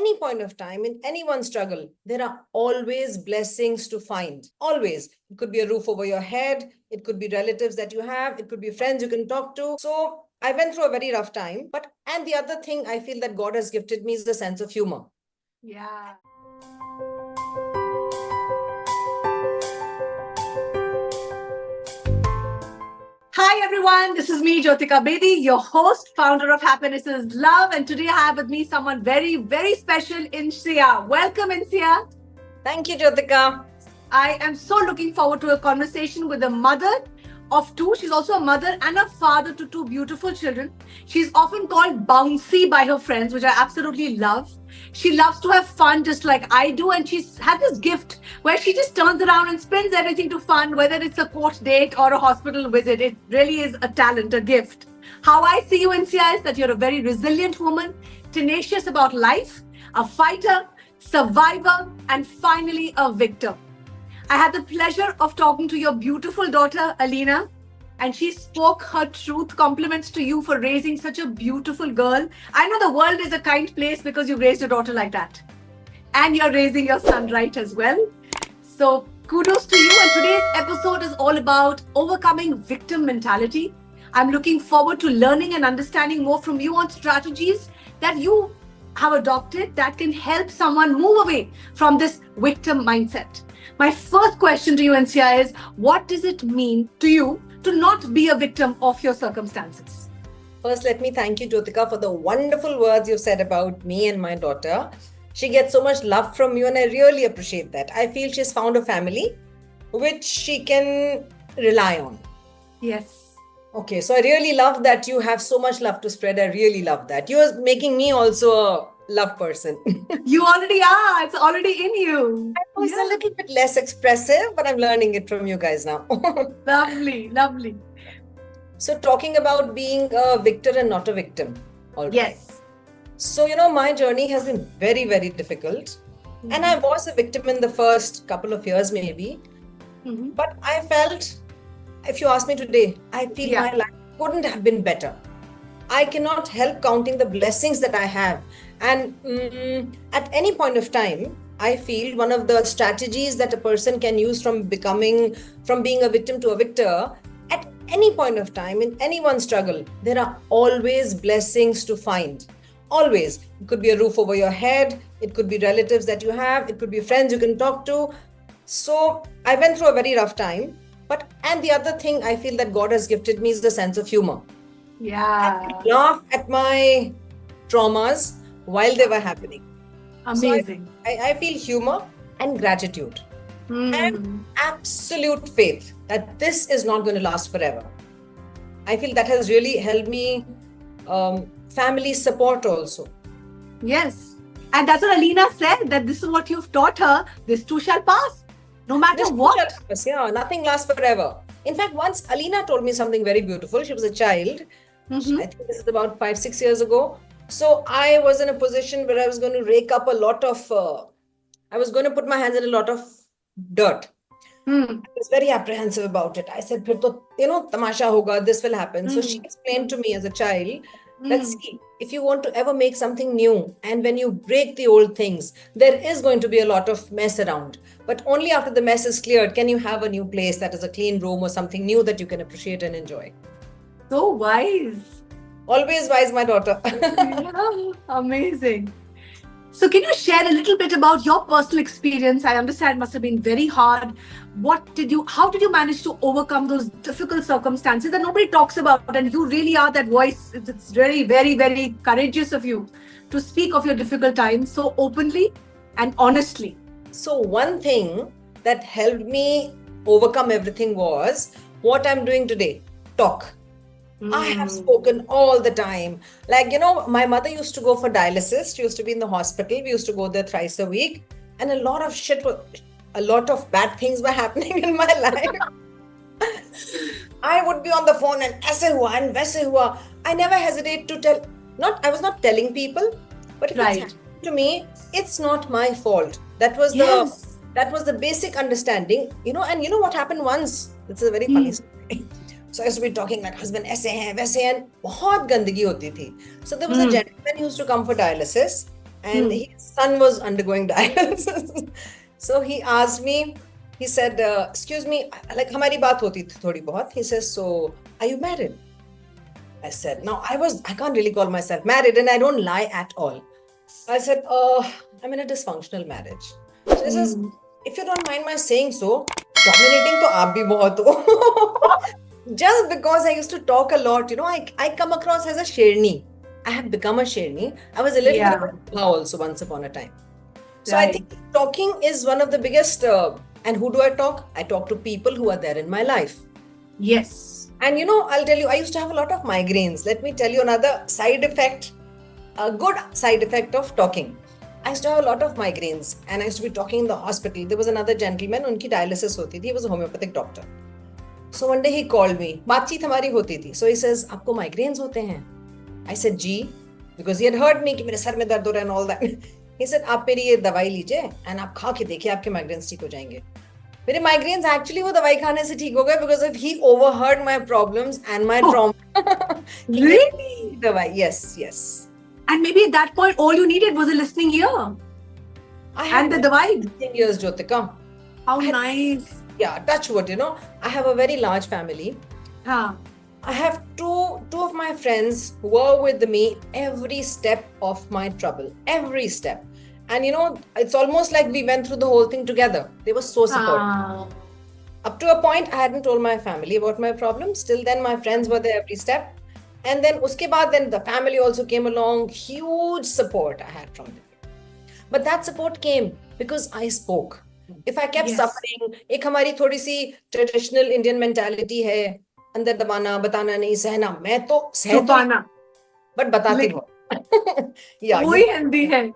any point of time, in anyone's struggle, there are always blessings to find. Always. It could be a roof over your head. It could be relatives that you have. It could be friends you can talk to. So I went through a very rough time. And the other thing I feel that God has gifted me is the sense of humor. Yeah. Hi everyone, this is me, Jyotika Bedi, your host, founder of Happiness is Love. And today I have with me someone very, very special, Insiya. Welcome, Insiya. Thank you, Jyotika. I am so looking forward to a conversation with a mother of two. She's also a mother and a father to two beautiful children. She's often called bouncy by her friends, which I absolutely love. She loves to have fun just like I do. And she has this gift where she just turns around and spins everything to fun, whether it's a court date or a hospital visit. It really is a talent, a gift. How I see you, Insiya, is that you're a very resilient woman, tenacious about life, a fighter, survivor, and finally a victor. I had the pleasure of talking to your beautiful daughter, Alina, and she spoke her truth. Compliments to you for raising such a beautiful girl. I know the world is a kind place because you raised a daughter like that. And you're raising your son right as well. So kudos to you. And today's episode is all about overcoming victim mentality. I'm looking forward to learning and understanding more from you on strategies that you have adopted that can help someone move away from this victim mindset. My first question to you, Insiya, is what does it mean to you to not be a victim of your circumstances? First, let me thank you, Jyotika, for the wonderful words you've said about me and my daughter. She gets so much love from you, and I really appreciate that. I feel she's found a family which she can rely on. Yes. Okay, so I really love that you have so much love to spread. I really love that. You're making me also a love person. You already are. It's already in you. I was a little bit less expressive, but I'm learning it from you guys now. Lovely, lovely. So talking about being a victor and not a victim. Always. Yes. So, my journey has been very, very difficult. Mm-hmm. And I was a victim in the first couple of years, maybe. Mm-hmm. But I felt, if you ask me today, I feel my life couldn't have been better. I cannot help counting the blessings that I have. And at any point of time, I feel one of the strategies that a person can use from being a victim to a victor, at any point of time, in anyone's struggle, there are always blessings to find. Always. It could be a roof over your head. It could be relatives that you have. It could be friends you can talk to. So I went through a very rough time. And the other thing I feel that God has gifted me is the sense of humor. Yeah. I laugh at my traumas while they were happening. Amazing. So I feel humor and gratitude and absolute faith that this is not going to last forever. I feel that has really helped me. Family support also. Yes. And that's what Alina said, that this is what you've taught her. This too shall pass. No matter what. Yeah, nothing lasts forever. In fact, once Alina told me something very beautiful. She was a child. Mm-hmm. I think this is about 5-6 years ago. So I was in a position where I was going to rake up a lot of, I was going to put my hands in a lot of dirt. I was very apprehensive about it. I said, Phir to, tamasha hoga, this will happen. So she explained to me as a child, let's see, if you want to ever make something new, and when you break the old things, there is going to be a lot of mess around. But only after the mess is cleared, can you have a new place that is a clean room or something new that you can appreciate and enjoy. So wise. Always wise, my daughter. Yeah, amazing. So can you share a little bit about your personal experience? I understand it must have been very hard. How did you manage to overcome those difficult circumstances that nobody talks about? And you really are that voice. It's very, very, very courageous of you to speak of your difficult times so openly and honestly. So one thing that helped me overcome everything was what I'm doing today, talk. I have spoken all the time. Like, my mother used to go for dialysis. She used to be in the hospital. We used to go there thrice a week. And a lot of bad things were happening in my life. I would be on the phone and aise hua and waise hua. I never hesitate to tell. I was not telling people, but if it's happening to me, it's not my fault. That was the basic understanding. And you know what happened once? It's a very funny story. So I used to be talking like husband ऐसे हैं वैसे हैं बहुत गंदगी होती थी. So there was a gentleman who used to come for dialysis. and his son was undergoing dialysis. So he asked me, he said, excuse me, like हमारी बात होती थी थोड़ी बहुत. He says, so are you married? I said, no, I can't really call myself married, and I don't lie at all. I said, I'm in a dysfunctional marriage. So he says, if you don't mind my saying so, dominating to aap bhi bahut ho. Just because I used to talk a lot, I come across as a sherni. I have become a sherni. I was a little bit of a bula also once upon a time. So I think talking is one of the biggest, and who do I talk? I talk to people who are there in my life. Yes. And I'll tell you, I used to have a lot of migraines. Let me tell you another side effect, a good side effect of talking. I used to have a lot of migraines and I used to be talking in the hospital. There was another gentleman, unki dialysis hoti thi. He was a homeopathic doctor. So one day he called me. बातचीत हमारी होती थी. So he says, आपको migraines होते हैं? I said, ji. Because he had heard me कि मेरे sir में दर्द हो रहा है and all that. He said, आप मेरी ये दवाई लीजिए and आप खा के देखिए आपके migraines ठीक हो जाएंगे. मेरे migraines actually वो दवाई खाने से ठीक हो गए because if he overheard my problems and my trauma. Really? दवाई, yes. And maybe at that point, all you needed was a listening ear. And the dawai. Listening ears, Jyotika. How nice. Yeah, touch wood, I have a very large family. Huh. I have two of my friends who were with me every step of my trouble. Every step. And it's almost like we went through the whole thing together. They were so supportive. Up to a point, I hadn't told my family about my problems. Till then, my friends were there every step. And then uske baad, then the family also came along. Huge support I had from them. But that support came because I spoke. If I kept suffering, एक हमारी थोड़ी सी traditional Indian mentality है, अंदर दबाना, बताना नहीं, सहना. मैं तो सहना, but बताती बहुत. Yeah. वही healthy है.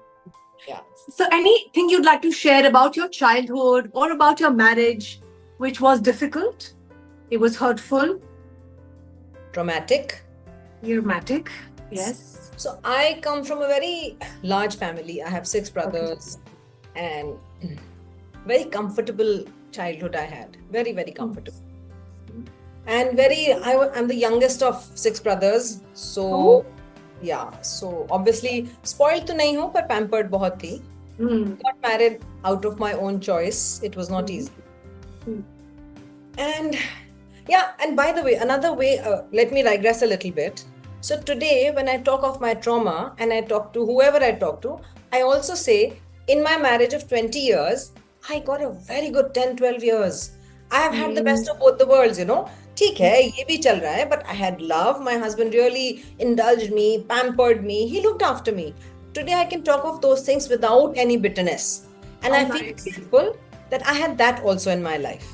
Yeah. So anything you'd like to share about your childhood or about your marriage, which was difficult? It was hurtful? Traumatic. Yes. So I come from a very large family. I have 6 brothers and very comfortable childhood I had. Very, very comfortable. And I'm the youngest of 6 brothers. So, so obviously spoiled to nahi ho, but pampered bahut thi. Got married out of my own choice. It was not easy. And by the way, another way, let me digress a little bit. So today, when I talk of my trauma and I talk to whoever I talk to, I also say, in my marriage of 20 years, I got a very good 10-12 years. I have had the best of both the worlds, ठीक है, ये भी चल रहा है, but I had love. My husband really indulged me, pampered me. He looked after me. Today, I can talk of those things without any bitterness. And I feel grateful that I had that also in my life.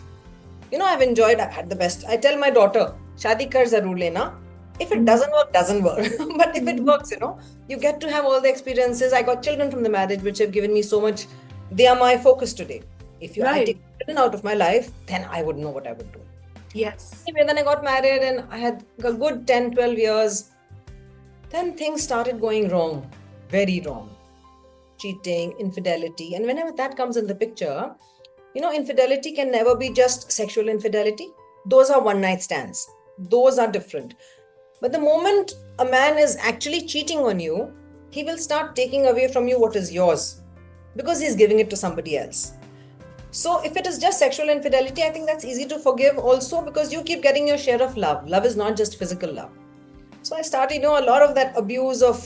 I've had the best. I tell my daughter, शादी कर जरूर लेना. If it doesn't work, doesn't work. But if it works, you get to have all the experiences. I got children from the marriage, which have given me so much. They are my focus today. If I take children out of my life, then I would know what I would do. Yes. Anyway, then I got married and I had a good 10, 12 years. Then things started going wrong. Very wrong. Cheating, infidelity. And whenever that comes in the picture, infidelity can never be just sexual infidelity. Those are one-night stands. Those are different. But the moment a man is actually cheating on you, he will start taking away from you what is yours because he's giving it to somebody else. So if it is just sexual infidelity, I think that's easy to forgive also because you keep getting your share of love. Love is not just physical love. So I started, a lot of that abuse of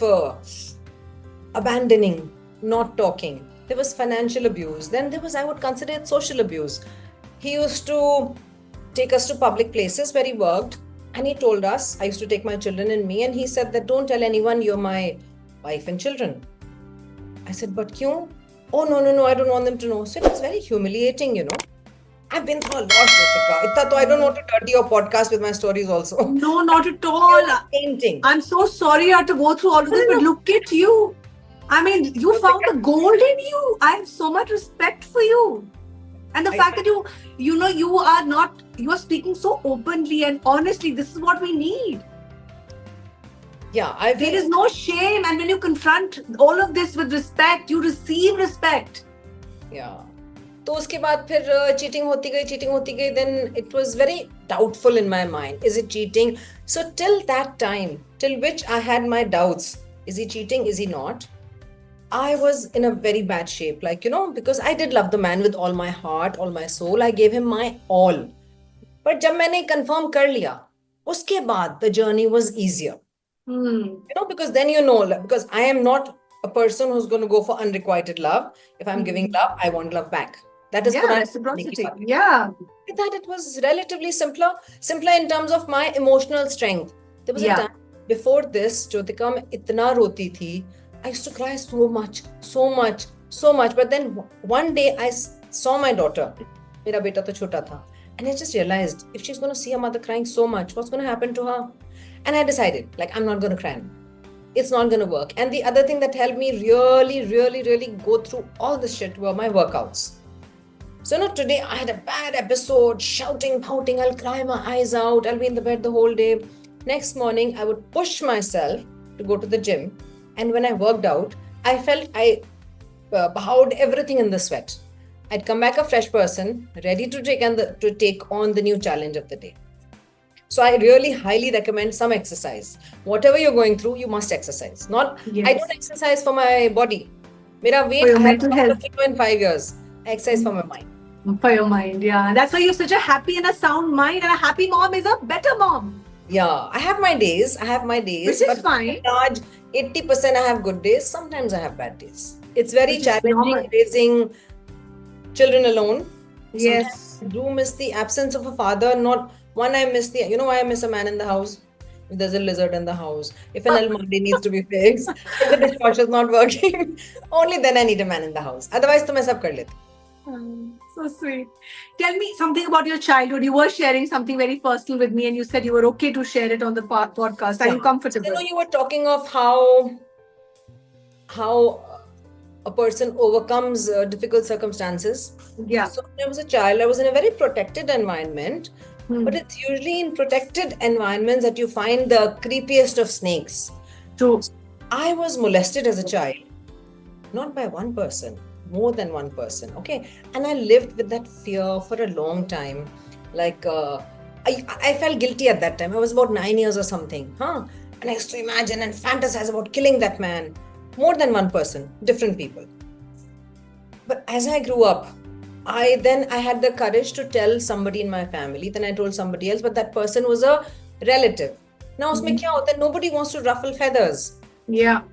abandoning, not talking. There was financial abuse. Then there was, I would consider it social abuse. He used to take us to public places where he worked. And he told us, I used to take my children and me, and he said that don't tell anyone you're my wife and children. I said, but kyun? Oh, no, I don't want them to know. So it was very humiliating, I've been through a lot, Jyotika. Itta to I don't want to dirty your podcast with my stories also. No, not at all. Painting. I'm so sorry I have to go through all of this, but look at you. I mean, you found the gold in you. I have so much respect for you. And the fact that you are speaking so openly and honestly, this is what we need. Yeah, there is no shame. And when you confront all of this with respect, you receive respect. Yeah. तो उसके बाद फिर cheating होती गई, then it was very doubtful in my mind. Is it cheating? So till that time, till which I had my doubts. Is he cheating? Is he not? I was in a very bad shape, like, because I did love the man with all my heart, all my soul. I gave him my all. But जब मैंने confirm कर लिया, उसके बाद the journey was easier. Because then because I am not a person who's going to go for unrequited love. If I'm giving love, I want love back. That is reciprocity. Yeah. With that, it was relatively simpler in terms of my emotional strength. There was a time before this, Jyotika, मैं इतना रोती थी. I used to cry so much. But then one day I saw my daughter. मेरा बेटा तो छोटा था. And I just realized, if she's going to see her mother crying so much, what's going to happen to her? And I decided, like, I'm not going to cry. It's not going to work. And the other thing that helped me really go through all this shit were my workouts. So today I had a bad episode, shouting, pouting, I'll cry my eyes out, I'll be in the bed the whole day. Next morning, I would push myself to go to the gym. And when I worked out, I felt I bowed everything in the sweat. I'd come back a fresh person, ready to take on the new challenge of the day. So I really highly recommend some exercise. Whatever you're going through, you must exercise. I don't exercise for my body. Mera weight, I have lost in 5 years. I exercise for my mind. For your mind, yeah. That's why you're such a happy and a sound mind, and a happy mom is a better mom. Yeah, I have my days. Which is fine. 80% I have good days. Sometimes I have bad days. It's very challenging raising children alone. Yes. Sometimes I do miss the absence of a father. I miss why I miss a man in the house? If there's a lizard in the house, if an almari needs to be fixed, if the dishwasher is not working, only then I need a man in the house. Otherwise, to main sab kar leti. So sweet. Tell me something about your childhood. You were sharing something very personal with me, and you said you were okay to share it on the podcast. Are you comfortable? You were talking of how a person overcomes difficult circumstances. Yeah. So when I was a child, I was in a very protected environment. But it's usually in protected environments that you find the creepiest of snakes. True. I was molested as a child, not by one person, more than one person. Okay. And I lived with that fear for a long time. Like, I felt guilty at that time. I was about 9 years or something. And I used to imagine and fantasize about killing that man. More than one person, different people. But as I grew up, I had the courage to tell somebody in my family. Then I told somebody else, but that person was a relative. Now, usme kya hota hai? Nobody wants to ruffle feathers. Yeah.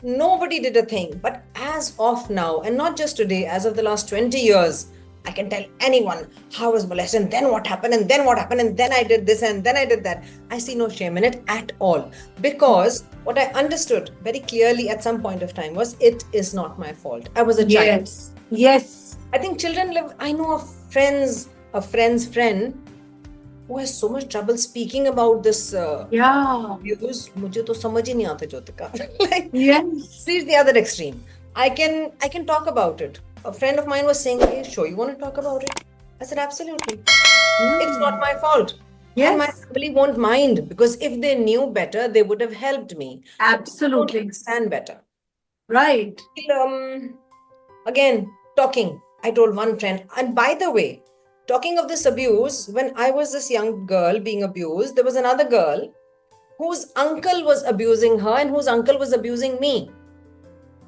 Nobody did a thing. But as of now, and not just today, as of the last 20 years, I can tell anyone how I was molested, and then what happened, and then what happened, and then I did this, and then I did that. I see no shame in it at all. Because what I understood very clearly at some point of time was, it is not my fault. I was a child. Yes. I think children I know a friend's friend who has so much trouble speaking about this abuse. मुझे तो समझ ही नहीं आता Jyotika. Yes. Please, the other extreme. I can talk about it. A friend of mine was saying, "Hey, sure, you want to talk about it?" I said, "Absolutely. It's not my fault." Yes. And my family won't mind, because if they knew better, they would have helped me. Absolutely. They don't understand better. Right. Again, talking. I told one friend, and by the way, talking of this abuse, when I was this young girl being abused, there was another girl whose uncle was abusing her and whose uncle was abusing me.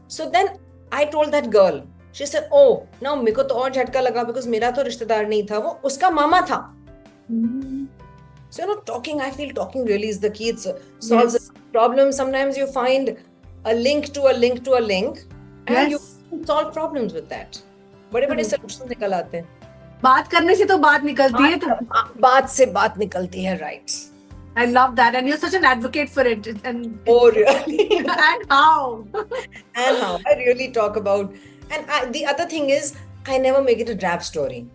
So then I told that girl, she said, "Oh, now meko to aur jhatka laga, because mera to rishtedar nahi tha, wo uska mama tha." So I feel talking really is the key. It solves the problem. Sometimes you find a link to a link to a link, and you solve problems with that. बड़े-बड़े solutions निकल आते हैं. बात करने से तो बात निकलती है. बात से बात निकलती है, right? I love that, and you're such an advocate for it. And oh, really? And how? I really talk about. And the other thing is, I never make it a drab story.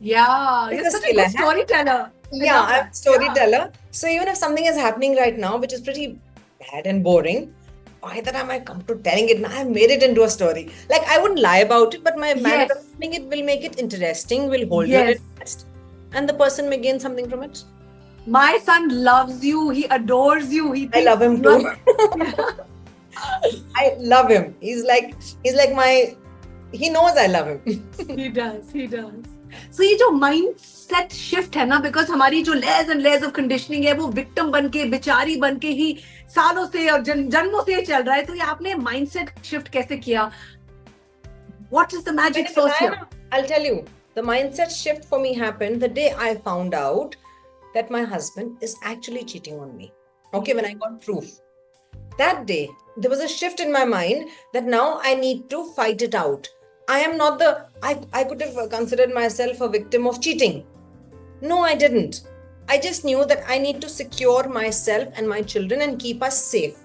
Yeah, you're such a good storyteller. Yeah, I'm a storyteller. So even if something is happening right now, which is pretty bad and boring, by the time I come to telling it, I made it into a story. Like, I wouldn't lie about it, but my manner of telling it will make it interesting, will hold your interest, and the person may gain something from it. My son loves you. He adores you. I love him too. I love him. He's like he knows I love him. He does. So ये जो mindset shift है ना, because हमारी जो layers and layers of conditioning है, वो victim बन के, बिचारी बन के ही सालों से और जन्मों से चल रहा है. तो ये आपने mindset shift कैसे किया? What is the magic sauce here? I'll tell you. The mindset shift for me happened the day I found out that my husband is actually cheating on me. Okay, when I got proof. That day, there was a shift in my mind that now I need to fight it out. I am not I could have considered myself a victim of cheating. No, I didn't. I just knew that I need to secure myself and my children and keep us safe.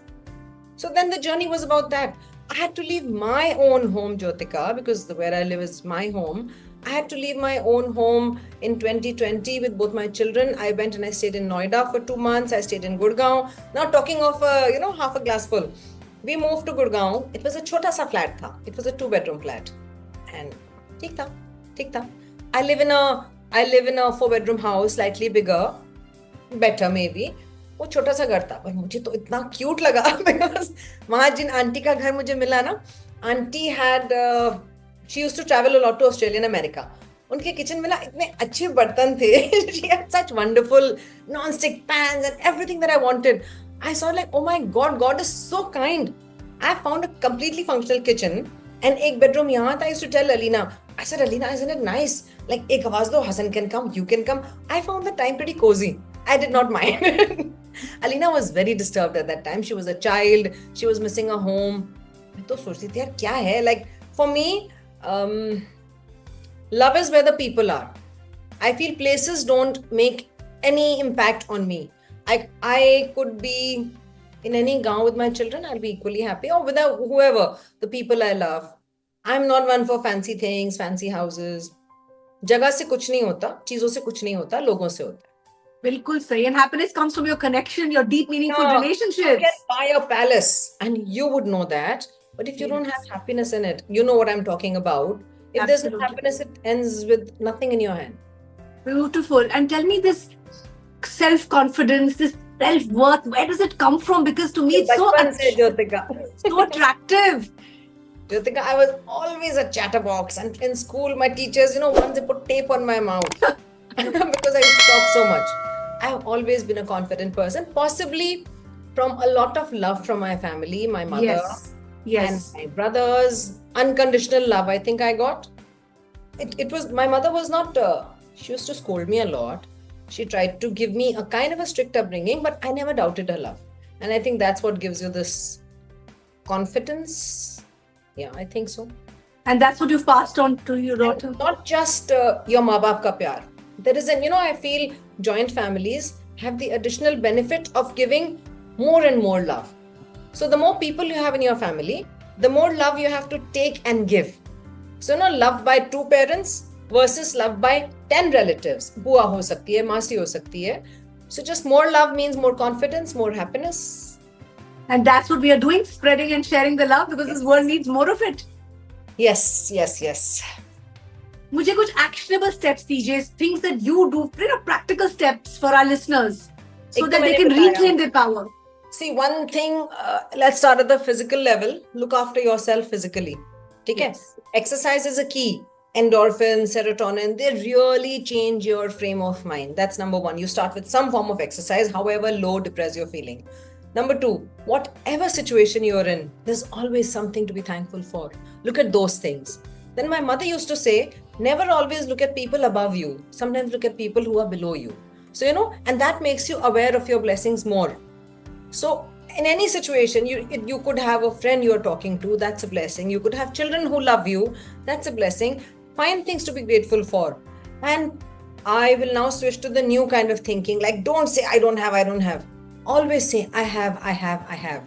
So then the journey was about that. I had to leave my own home, Jyotika, because where I live is my home. I had to leave my own home in 2020 with both my children. I went and I stayed in Noida for 2 months. I stayed in Gurgaon. Now talking of, half a glass full. We moved to Gurgaon. It was a chota sa flat tha. It was a 2-bedroom flat. And ठीक था. I live in a 4-bedroom house, slightly bigger, better maybe. वो छोटा सा घर था, पर मुझे तो इतना क्यूट लगा because वहाँ जिन आंटी का घर मुझे मिला ना, aunty had she used to travel a lot to Australia and America. उनके किचन में ना इतने अच्छे बर्तन थे. She had such wonderful non-stick pans and everything that I wanted. I saw like, oh my God, God is so kind. I found a completely functional kitchen and एक bedroom यहाँ था. I used to tell Alina, I said, Alina, isn't it nice? Like एक आवाज दो, Hassan can come, you can come. I found the time pretty cozy. I did not mind. Alina was very disturbed at that time. She was a child. She was missing a home. मैं तो सोचती थी यार क्या है? Like for me, love is where the people are. I feel places don't make any impact on me. I could be in any gaon with my children. I'll be equally happy, or with whoever, the people I love. I'm not one for fancy things, fancy houses. जगह से कुछ नहीं होता, चीजों से कुछ नहीं होता, लोगों से होता. बिल्कुल सही. And happiness comes from your connection, your deep, meaningful relationships. You can buy a palace, and you would know that. But if you don't have happiness in it, you know what I'm talking about. If there's no happiness, it ends with nothing in your hand. Beautiful. And tell me this self-confidence, this self-worth, where does it come from? Because to me, it's so attractive. Jyotika, I was always a chatterbox, and in school, my teachers, once they put tape on my mouth because I used to talk so much. I have always been a confident person, possibly from a lot of love from my family, my mother, and my brothers. Unconditional love, I think I got. It was, my mother was not, she used to scold me a lot. She tried to give me a kind of a strict upbringing, but I never doubted her love. And I think that's what gives you this confidence. Yeah, I think so. And that's what you've passed on to your daughter. And not just your maa baap ka pyar. There is I feel joint families have the additional benefit of giving more and more love. So the more people you have in your family, the more love you have to take and give. So love by 2 parents versus love by 10 relatives. Bua ho sakti hai, masi ho sakti hai. So just more love means more confidence, more happiness. And that's what we are doing, spreading and sharing the love, because this world needs more of it. Yes. मुझे कुछ actionable steps दीजिए, things that you do, practical steps for our listeners, so that they can reclaim their power. See, one thing, let's start at the physical level. Look after yourself physically. Okay? Yes. Exercise is a key. Endorphins, serotonin, they really change your frame of mind. That's number 1. You start with some form of exercise, however low, depressed you're feeling. Number 2, whatever situation you're in, there's always something to be thankful for. Look at those things. Then my mother used to say, never always look at people above you. Sometimes look at people who are below you. So, and that makes you aware of your blessings more. So in any situation, you could have a friend you're talking to, that's a blessing. You could have children who love you, that's a blessing. Find things to be grateful for. And I will now switch to the new kind of thinking. Like, don't say, I don't have. Always say, I have.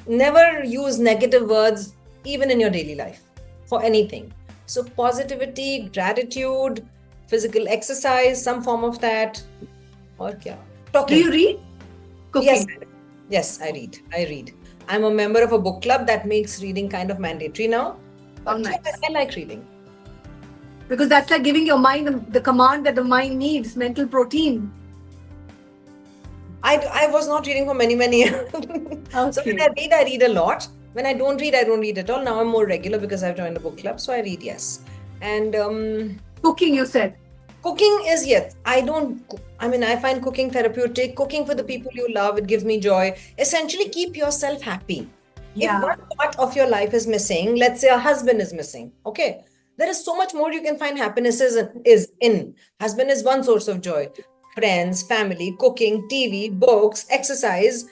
Never use negative words, even in your daily life, for anything. So positivity, gratitude, physical exercise, some form of that. Or kya? Talking. Do you read? Cooking. Yes, I read. I'm a member of a book club that makes reading kind of mandatory now. Oh, nice. I like reading. Because that's like giving your mind the command that the mind needs, mental protein. I was not reading for many years. Okay. So when I read a lot. When I don't read at all. Now I'm more regular because I've joined a book club. So I read, yes. And Cooking, you said. Cooking is, yes, I find cooking therapeutic. Cooking for the people you love, it gives me joy. Essentially, keep yourself happy. If Yeah. one part of your life is missing, let's say a husband is missing, okay, there is so much more you can find happiness is in. Husband is one source of joy. Friends, family, cooking, TV, books, exercise.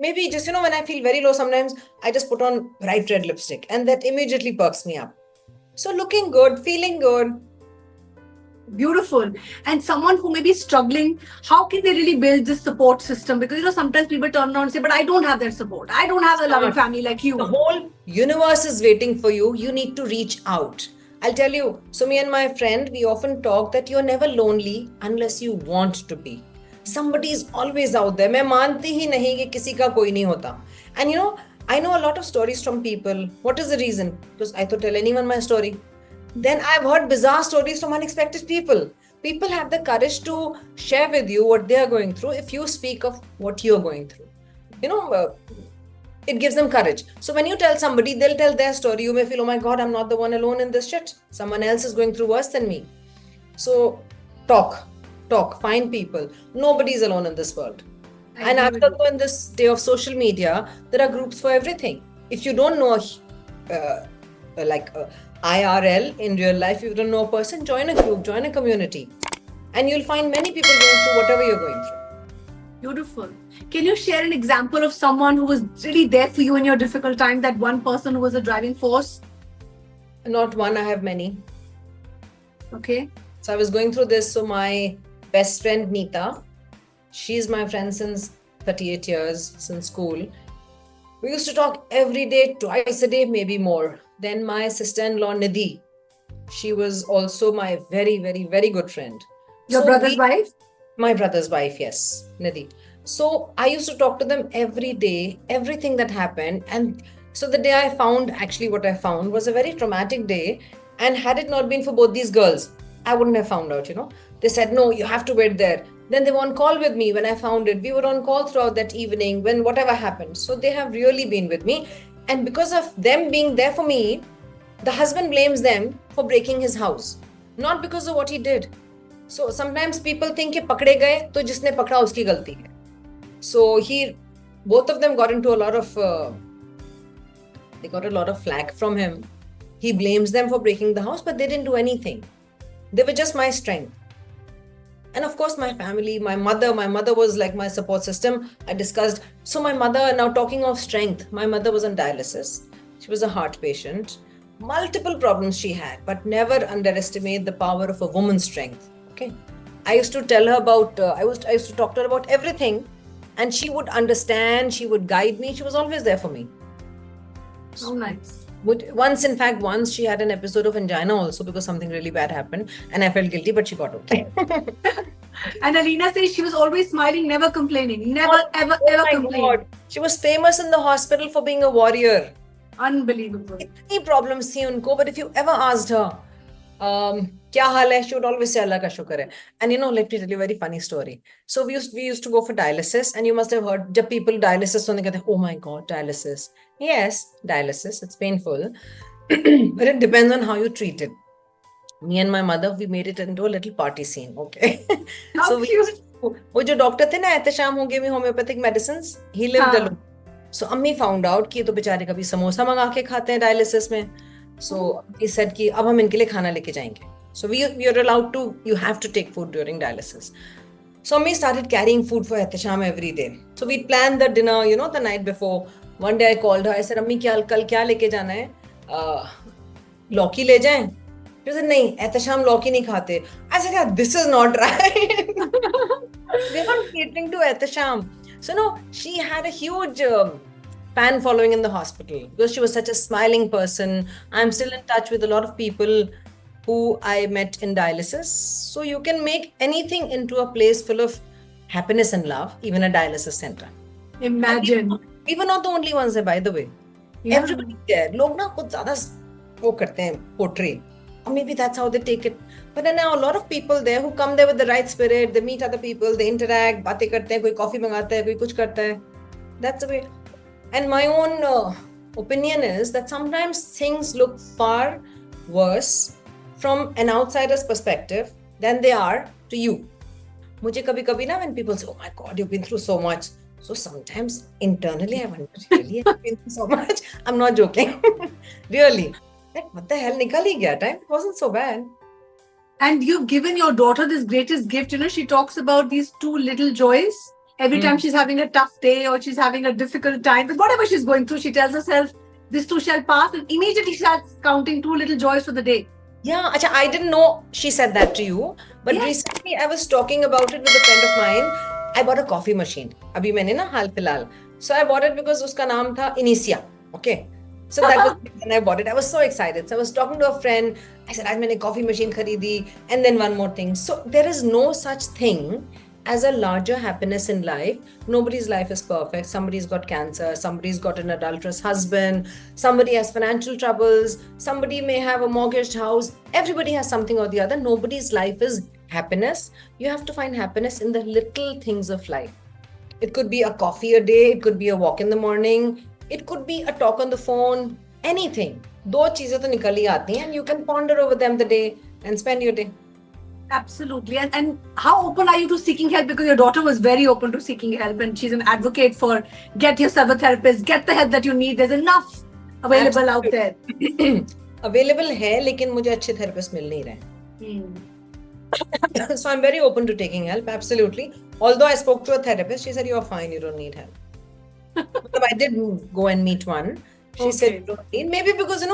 Maybe just, when I feel very low sometimes, I just put on bright red lipstick and that immediately perks me up. So looking good, feeling good. Beautiful. And someone who may be struggling, how can they really build this support system? Because sometimes people turn around and say, but I don't have that support. I don't have a loving family like you. The whole universe is waiting for you. You need to reach out. I'll tell you, so me and my friend, we often talk that you're never lonely unless you want to be. Somebody is always out there. मैं मानती ही नहीं कि किसी का कोई नहीं होता. And I know a lot of stories from people. What is the reason? Because I thought tell anyone my story. Then I've heard bizarre stories from unexpected people. People have the courage to share with you what they are going through if you speak of what you're going through. It gives them courage. So when you tell somebody, they'll tell their story. You may feel, oh my God, I'm not the one alone in this shit. Someone else is going through worse than me. So talk, find people. Nobody's alone in this world. And after in this day of social media, there are groups for everything. If you don't know IRL in real life, if you don't know a person, join a group, join a community. And you'll find many people going through whatever you're going through. Beautiful. Can you share an example of someone who was really there for you in your difficult time, that one person who was a driving force? Not one, I have many. Okay. So I was going through this. So my best friend, Neeta, she's my friend since 38 years, since school. We used to talk every day, twice a day, maybe more. Then my sister-in-law, Nidhi, she was also my very, very, very good friend. Your brother's wife? My brother's wife, yes, Nidhi. So I used to talk to them every day, everything that happened. And so the day I found, actually what I found was a very traumatic day. And had it not been for both these girls, I wouldn't have found out, They said, no, you have to wait there. Then they were on call with me when I found it. We were on call throughout that evening when whatever happened. So they have really been with me. And because of them being there for me, the husband blames them for breaking his house. Not because of what he did. So sometimes people think कि पकड़े गए तो जिसने पकड़ा उसकी गलती है. So both of them got into a lot of they got a lot of flack from him. He blames them for breaking the house, but they didn't do anything. They were just my strength. And of course, my family, my mother was like my support system. I discussed. So my mother, now talking of strength, my mother was on dialysis. She was a heart patient. Multiple problems she had, but never underestimate the power of a woman's strength. Okay. I used to tell her about, I used to talk to her about everything, and she would understand, she would guide me. She was always there for me. So nice. Once she had an episode of angina also because something really bad happened and I felt guilty, but she got okay. And Alina says she was always smiling, never complaining. Never, ever complaining. God. She was famous in the hospital for being a warrior. Unbelievable. Itni problems thi unko, but if you ever asked her, kya haal hai, she would always say Allah ka shukar hai. And let me tell you a very funny story. So we used to go for dialysis, and you must have heard, jab people dialysis, so they say, oh my God, dialysis. Yes, dialysis, it's painful, but it depends on how you treat it. Me and my mother, we made it into a little party scene, okay? So वो जो doctor थे ना एहतशाम हो गए में homeopathic medicines, he lived alone. So अम्मी found out कि ये तो बेचारे कभी समोसा मंगा के खाते हैं डायलिसिस में. So he said कि अब हम इनके लिए खाना लेके जाएंगे. So we are allowed to, you have to take food during dialysis. So Ammi started carrying food for Ehtisham every day. So we planned the dinner, the night before. One day I called her. I said, Ammi, कल क्या लेके जाना है? लौकी ले जाएं? She said, नहीं, Ehtisham लौकी नहीं खाते. I said, yeah, this is not right. We're not catering to Ehtisham. So no, she had a huge fan following in the hospital because she was such a smiling person. I'm still in touch with a lot of people who I met in dialysis. So you can make anything into a place full of happiness and love, even a dialysis center. Imagine. We were not the only ones there, by the way. Yeah. Everybody there. लोग ना कुछ ज़्यादा वो करते हैं portray. Or maybe that's how they take it. But then now a lot of people there who come there with the right spirit. They meet other people. They interact. बातें करते हैं. कोई coffee मंगाता है. कोई कुछ करता है. That's the way. And my own opinion is that sometimes things look far worse from an outsider's perspective than they are to you. मुझे कभी-कभी ना when people say, oh my God, you've been through so much. So sometimes internally I wonder, really, I've been through so much? I'm not joking. Really. Like, what the hell, nikal hi gaya time. It wasn't so bad. And you've given your daughter this greatest gift. You know, she talks about these two little joys. Every time she's having a tough day or she's having a difficult time, but whatever she's going through, she tells herself, this too shall pass. And immediately she starts counting two little joys for the day. Yeah, Acha, I didn't know she said that to you. But recently I was talking about it with a friend of mine. I bought a coffee machine. Abhi maine na hal filal. So I bought it because uska naam tha Insiya. Okay. So that was when I bought it. I was so excited. So I was talking to a friend. I said, I made a coffee machine kharidi. And then one more thing. So there is no such thing as a larger happiness in life. Nobody's life is perfect. Somebody's got cancer. Somebody's got an adulterous husband. Somebody has financial troubles. Somebody may have a mortgaged house. Everybody has something or the other. Nobody's life is happiness. You have to find happiness in the little things of life. It could be a coffee a day. It could be a walk in the morning. It could be a talk on the phone. Anything. दो चीजें तो निकल ही आती हैं, and you can ponder over them the day and spend your day. Absolutely. And how open are you to seeking help? Because your daughter was very open to seeking help, and she's an advocate for get yourself a therapist, get the help that you need. There's enough available out there. Available है, लेकिन मुझे अच्छे therapist मिल नहीं रहे. So I'm very open to taking help. Absolutely. Although I spoke to a therapist, she said, you're fine, you don't need help. But I did go and meet one. She said, you don't need. Maybe because,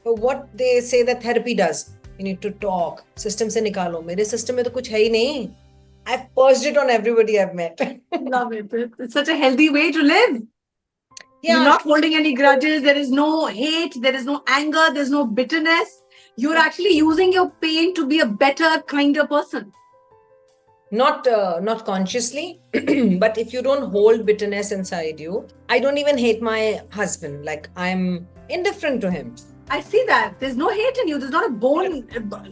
what they say that therapy does. You need to talk. System se nikalo. Mere system mein to kuch hai hi nahi. I've purged it on everybody I've met. Love it. It's such a healthy way to live. Yeah. You're not holding any grudges. There is no hate. There is no anger. There's no bitterness. You're actually using your pain to be a better, kinder person. Not consciously, but if you don't hold bitterness inside you, I don't even hate my husband. Like, I'm indifferent to him. I see that. There's no hate in you. There's not a bone,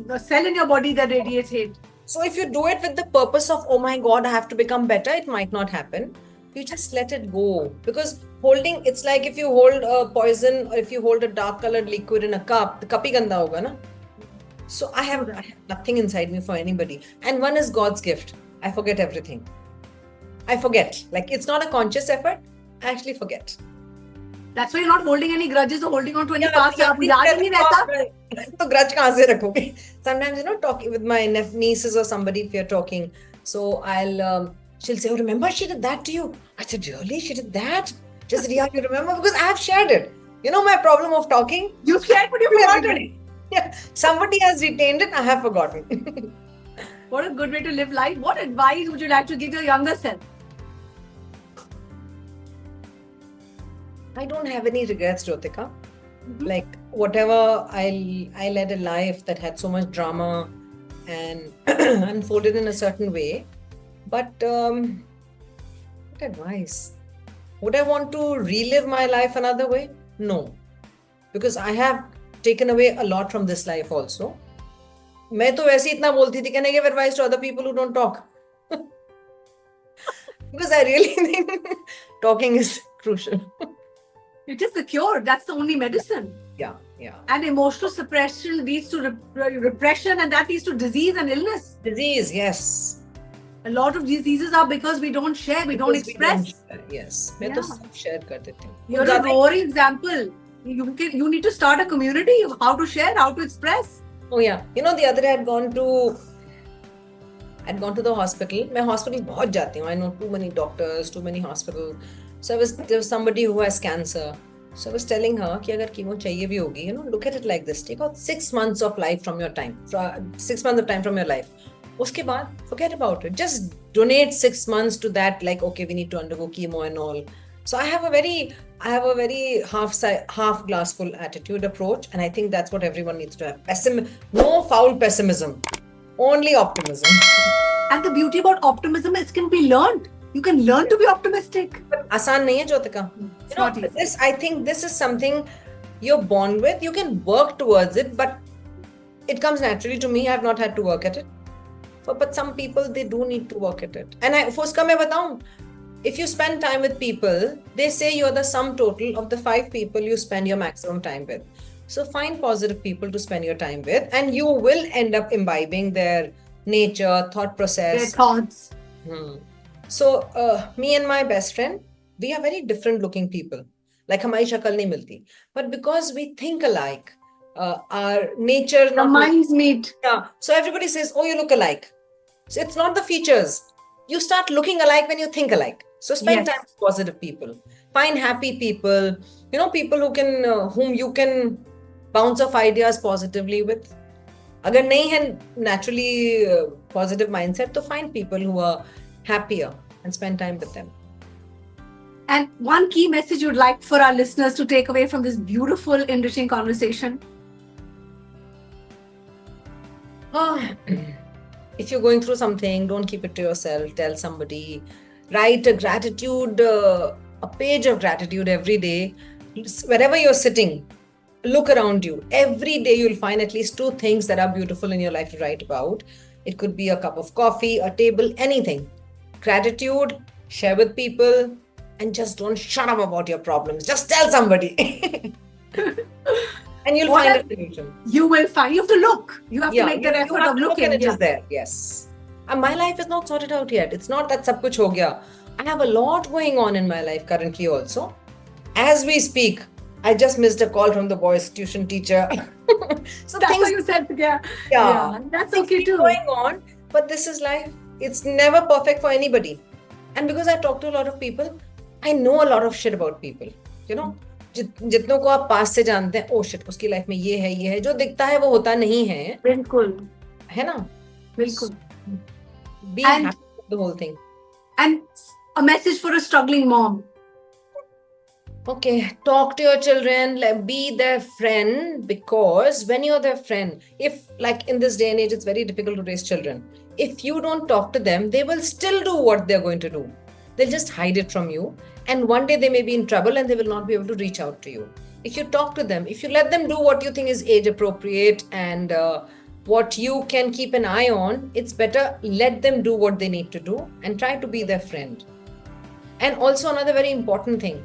a cell in your body that radiates hate. So if you do it with the purpose of, oh my God, I have to become better, it might not happen. You just let it go. Because holding, it's like if you hold a poison or if you hold a dark colored liquid in a cup, the cup hi ganda hoga na. So I have nothing inside me for anybody. And one is God's gift. I forget everything. I forget. Like, it's not a conscious effort. I actually forget. That's why you're not holding any grudges or holding on to any past. आपको याद ही नहीं रहता. तो grudge कहाँ से रखोगे? Sometimes, talking with my nieces or somebody, if you're talking, so she'll say, oh, remember she did that to you? I said, really? She did that? Just Riya, you remember? Because I have shared it. My problem of talking. You've shared, but you've forgotten. Yeah, somebody has retained it. I have forgotten. What a good way to live life. What advice would you like to give your younger self? I don't have any regrets, Jyotika. Like, whatever I led a life that had so much drama and unfolded in a certain way. But what advice? Would I want to relive my life another way? No. Because I have taken away a lot from this life also. मैं तो वैसे इतना बोलती थी, can I give advice to other people who don't talk? Because I really think talking is crucial. It is the cure. That's the only medicine. Yeah. And emotional suppression leads to repression, and that leads to disease and illness. Disease, yes. A lot of diseases are because we don't share, we don't express. Yes. मैं तो सब share कर देती हूँ. You're a roaring example. You need to start a community of how to share, how to express. Oh yeah. The other day I'd gone to the hospital. मैं hospital बहुत जाती हूँ. I know too many doctors, too many hospitals. So there was somebody who has cancer. So I was telling her कि अगर chemo चाहिए भी होगी, look at it like this. Take out 6 months of life from your time. 6 months of time from your life. उसके बाद forget about it. Just donate 6 months to that. Like, okay, we need to undergo chemo and all. So I have a very half glass full attitude approach, and I think that's what everyone needs to have. No foul pessimism, only optimism. And the beauty about optimism is it can be learned. You can learn to be optimistic. But आसान नहीं है Jyotika. I think this is something you're born with. You can work towards it, but it comes naturally to me. I have not had to work at it. But some people, they do need to work at it. And उसका मैं बताऊं, if you spend time with people, they say you're the sum total of the 5 people you spend your maximum time with. So find positive people to spend your time with, and you will end up imbibing their nature, thought process. Their thoughts. So me and my best friend, we are very different looking people. Like हमारी शक्ल नहीं मिलती. But because we think alike, our nature... The minds meet. Yeah. So everybody says, oh, you look alike. So it's not the features. You start looking alike when you think alike. So spend time with positive people. Find happy people. You know, people whom you can bounce off ideas positively with. अगर नहीं है naturally positive mindset, तो find people who are happier and spend time with them. And one key message you'd like for our listeners to take away from this beautiful, enriching conversation? If you're going through something, don't keep it to yourself. Tell somebody. Write a page of gratitude every day. Wherever you're sitting, look around you. Every day you'll find at least 2 things that are beautiful in your life to write about. It could be a cup of coffee, a table, anything. Gratitude, share with people, and just don't shut up about your problems. Just tell somebody. And you'll find a solution. You will find. You have to look. You have to make that effort of looking. And it is there. Yes. And my life is not sorted out yet. It's not that sab kuch ho gaya. I have a lot going on in my life currently also. As we speak, I just missed a call from the boys' tuition teacher. So that's what you said. Yeah. That's okay too. Going on, but this is life. It's never perfect for anybody. And because I talk to a lot of people, I know a lot of shit about people. You know, जितनों को आप पास से जानते हैं, oh shit, उसकी life में ये है, जो दिखता है वो होता नहीं है. बिल्कुल. है ना? बिल्कुल. Be happy with the whole thing. And a message for a struggling mom. Okay, talk to your children, be their friend, because when you're their friend, if like in this day and age, it's very difficult to raise children. If you don't talk to them, they will still do what they're going to do. They'll just hide it from you. And one day they may be in trouble and they will not be able to reach out to you. If you talk to them, if you let them do what you think is age appropriate and what you can keep an eye on, it's better let them do what they need to do and try to be their friend. And also another very important thing,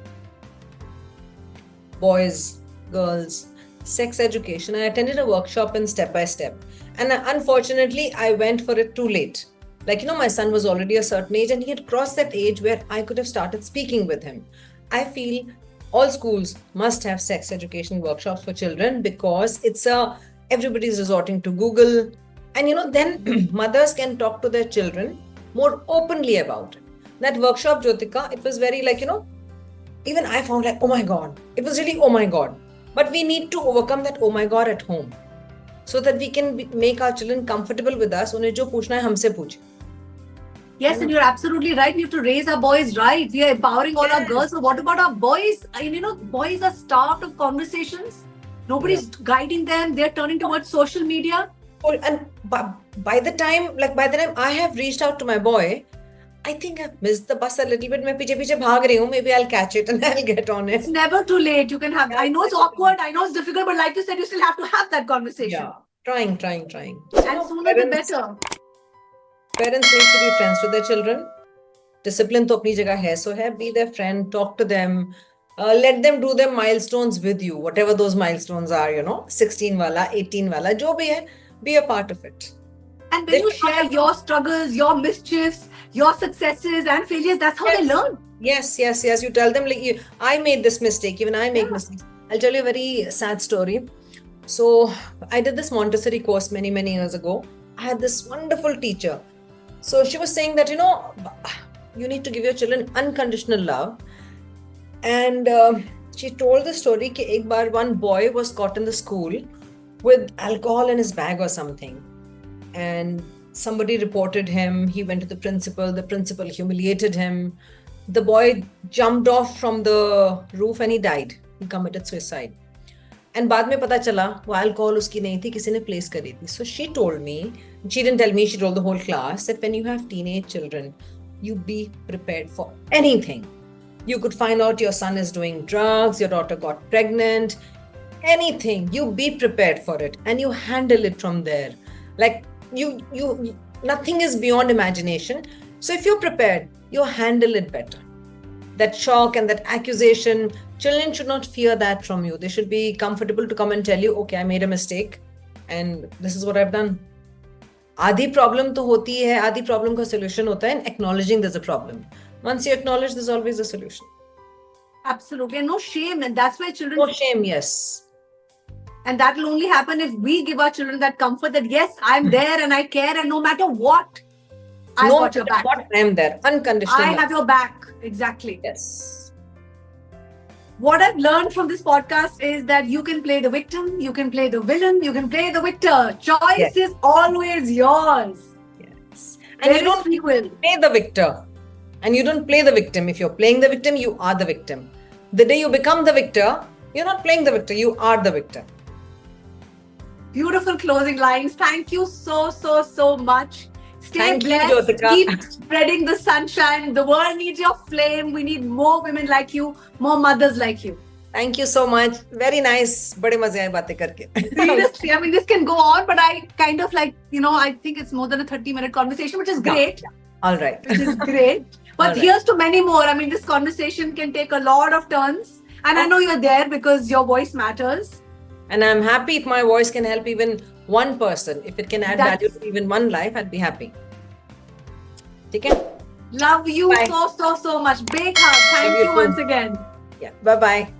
boys, girls, sex education. I attended a workshop in Step by Step, and unfortunately I went for it too late. Like, you know, my son was already a certain age and he had crossed that age where I could have started speaking with him. I feel all schools must have sex education workshops for children, because everybody's resorting to Google, and you know, then mothers can talk to their children more openly about it. That workshop, Jyotika, it was very like, you know, even I found like, oh my God, it was really, oh my God. But we need to overcome that oh my God at home, so that we can make our children comfortable with us. उन्हें जो पूछना है हमसे पूछे. Yes, and you're absolutely right. We have to raise our boys right. We are empowering all our girls. So what about our boys? You know, boys are starved of conversations. Nobody's guiding them. They're turning towards social media. And by the time I have reached out to my boy, I think I've missed the bus a little bit. मैं पीछे भाग रही हूँ. Maybe I'll catch it and I'll get on it. It's never too late. You can have. I know it's awkward. I know it's difficult, but like you said, you still have to have that conversation. Yeah, trying. And sooner the better. Parents need to be friends to their children. Discipline तो अपनी जगह है, so है. Be their friend. Talk to them. Let them do their milestones with you, whatever those milestones are. You know, 16 वाला, 18 वाला, जो भी है, be a part of it. And when you share your struggles, your mischiefs, your successes and failures, that's how they learn. Yes. You tell them, like, I made this mistake, even I make mistakes. I'll tell you a very sad story. So I did this Montessori course many years ago. I had this wonderful teacher. So she was saying that, you know, you need to give your children unconditional love. And she told the story that ek baar one boy was caught in the school with alcohol in his bag or something. And somebody reported him. He went to the principal humiliated him. The boy jumped off from the roof and he died. He committed suicide. And बाद में पता चला वो alcohol उसकी नहीं थी, किसी ने place करी थी. So she told me, she didn't tell me, she told the whole class that when you have teenage children, you be prepared for anything. You could find out your son is doing drugs, your daughter got pregnant, anything. You be prepared for it and you handle it from there. Like you nothing is beyond imagination. So if you're prepared, you handle it better. that shock and that accusation. Children should not fear that from you. They should be comfortable to come and tell you, okay, I made a mistake and this is what I've done. आधी problem तो होती है, आधी problem का solution होता है acknowledging there's a problem. Once you acknowledge, there's always a solution. Absolutely. And no shame. And that's why children... No shame, yes. And that will only happen if we give our children that comfort that, yes, I'm there and I care, and no matter what, I've got your back. What, I am there. Unconditional. I have your back. Exactly. Yes. What I've learned from this podcast is that you can play the victim, you can play the villain, you can play the victor. Choice is always yours. Yes. And you don't play the victor. And you don't play the victim. If you're playing the victim, you are the victim. The day you become the victor, you're not playing the victor, you are the victor. Beautiful closing lines. Thank you so much. Stay blessed. Jyotika. Keep spreading the sunshine. The world needs your flame. We need more women like you, more mothers like you. Thank you so much. Very nice. बड़े मजे आए बातें करके. Seriously, I mean, this can go on, but I kind of like, I think it's more than a 30-minute conversation, which is great. Yeah. All right. Which is great. But here's to many more. I mean, this conversation can take a lot of turns. And I know you're there because your voice matters. And I'm happy if my voice can help even one person. If it can add value to even one life, I'd be happy. Okay? Love you so much. Big hug. Thank you once again. Yeah. Bye-bye.